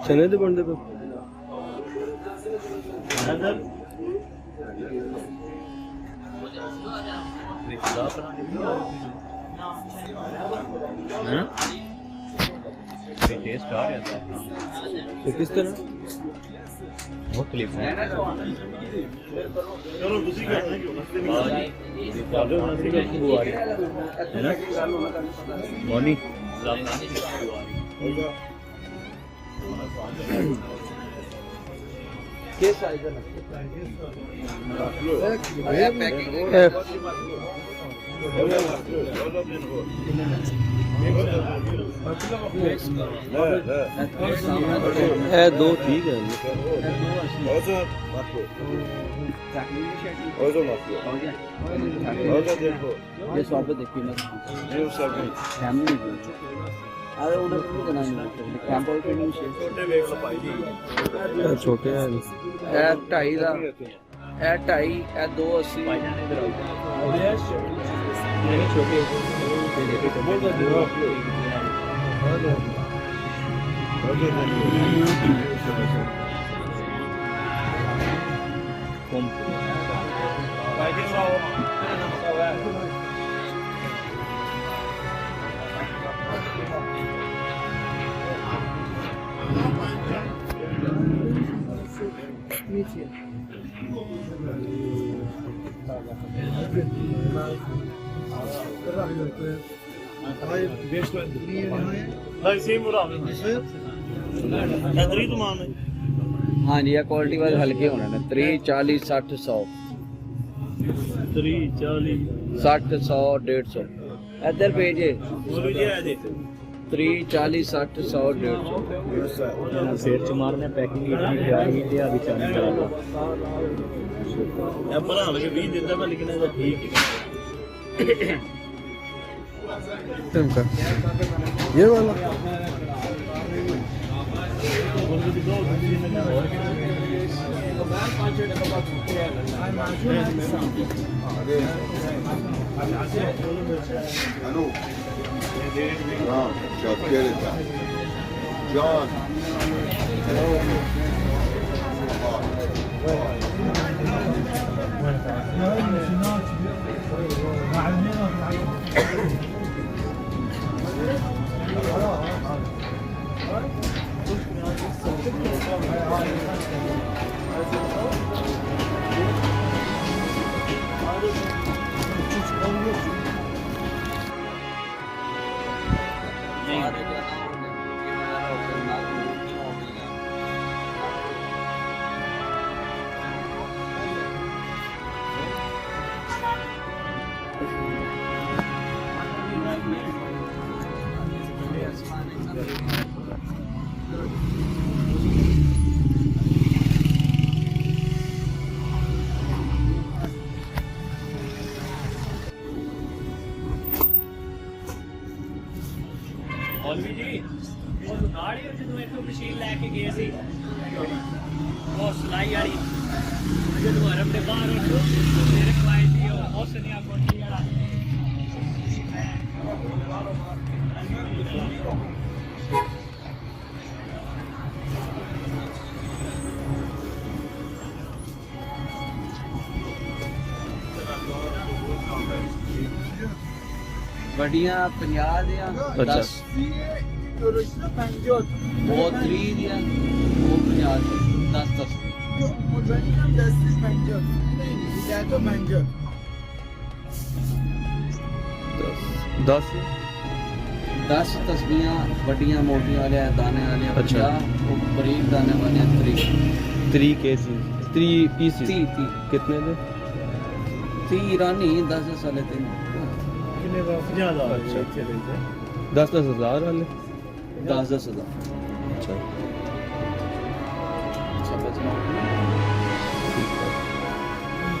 चने दे बनते पे टेस्ट आ रहा था किस तरह मुख्तलिफ है चलो दूसरी करना क्यों ना मॉर्निंग दो ठीक है छोटे हैं 2.5 ਦਾ ਇਹ 2.5 ਇਹ 280 छोटे हाँ जी ये क्वालिटी वाले हल्के होने ने 30 40 60 100 30 40 60 100 150 इधर भेजे 30 40 60 100 150 सिर च मारने पैकिंग इतनी प्यारी है अभी चांदी करा बना लगे 20 देता मैं लेकिन ऐसा ठीक है ये वाला John. ਮੌਲਵੀ ਜੀ ਉਹ ਨਾੜੀ ਜਦੋਂ ਇੱਥੋਂ ਮਸ਼ੀਨ ਲੈ ਕੇ ਗਏ ਸੀ ਉਹ ਸਲਾਈ ਵਾਲੀ ਜਦੋਂ ਹਰਮ ਦੇ ਬਾਹਰ ਉਹ ਮੇਰੇ ਕਲਾਈ ਸੀ ਉਹ ਹਸਨੀਆ ਕੋਠੀ ਵਾਲਾ बढ़िया 50 दिया 10 वो 3 दिया वो 50 10 10 तस्बीहां बढ़िया मोटियां वाले दाने वाले 50 वो बरीक दाने वाले 3 केसेस 3 पीसेस 30 कितने दे 30 ईरानी 10 साले 3 ਕਿੰਨੇ ਦਾ 50,000 ਇੱਥੇ ਦੇ 10,000 वाले 10 अच्छा अच्छा बचना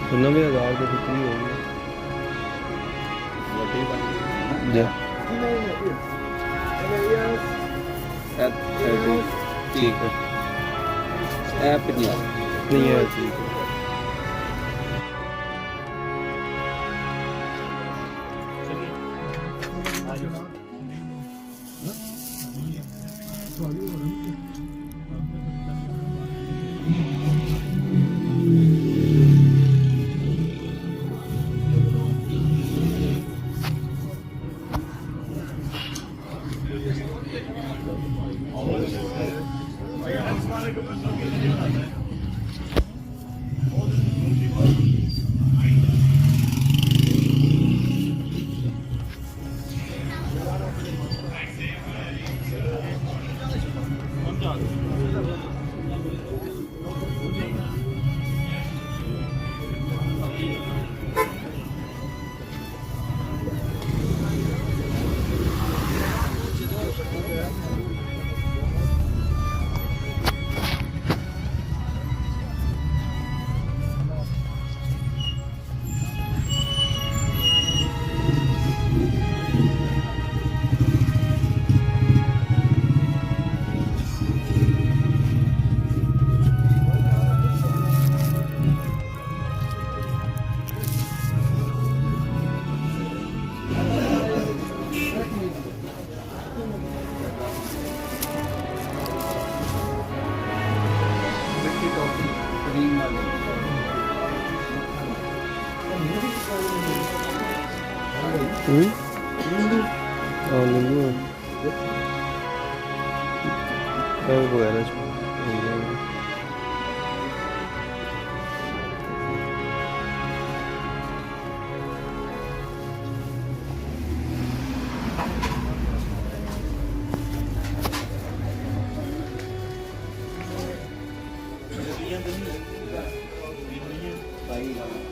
तो 90,000 के कितनी होगी वटी बन जी ठीक है ऐप नहीं है ठीक है हाँ नींबू है वगैरह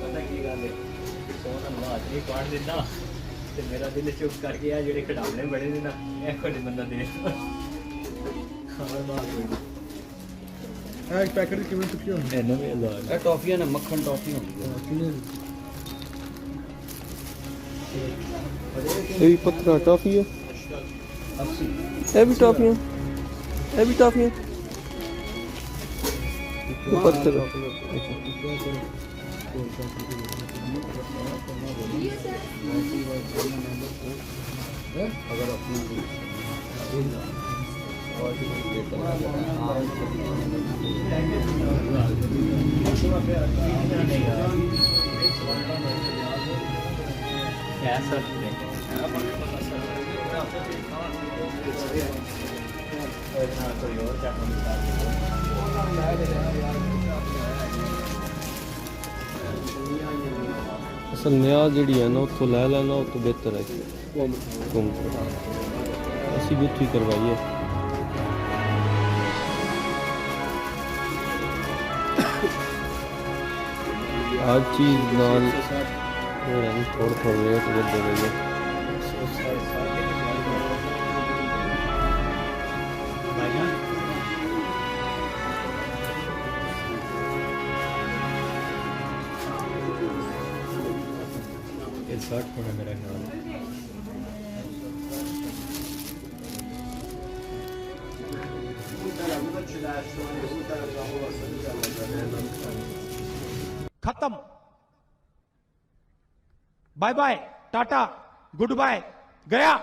पता की गल है सोना हाथ नहीं काट देता ते मेरा दिल चुप करके आ जेडे खिडौने बड़े ने ना ए कोई बंदा दे खबर बात होई एक पैकेट की कीमत कितनी होगी ए नवे ला ਇਹ ਟੌਫੀਆਂ ਨੇ ਮੱਖਣ ਟੌਫੀ ਹੁੰਦੀ ਹੈ ये भी पत्थर टॉफी है 80 ये भी टॉफियाँ ये भी टॉफियाँ ये पत्थर अगर अपना ऐसा कोई और क्या असल न्याज जी है ना उत्थों लै लेना उस तो बेहतर है घूम असी भी उत्थों ही करवाइए हर चीज़ नाल थोड़ा थोड़ा रेट बढ़ते रही है शर्ट होना मेरा ख्याल खत्म bye bye tata goodbye गया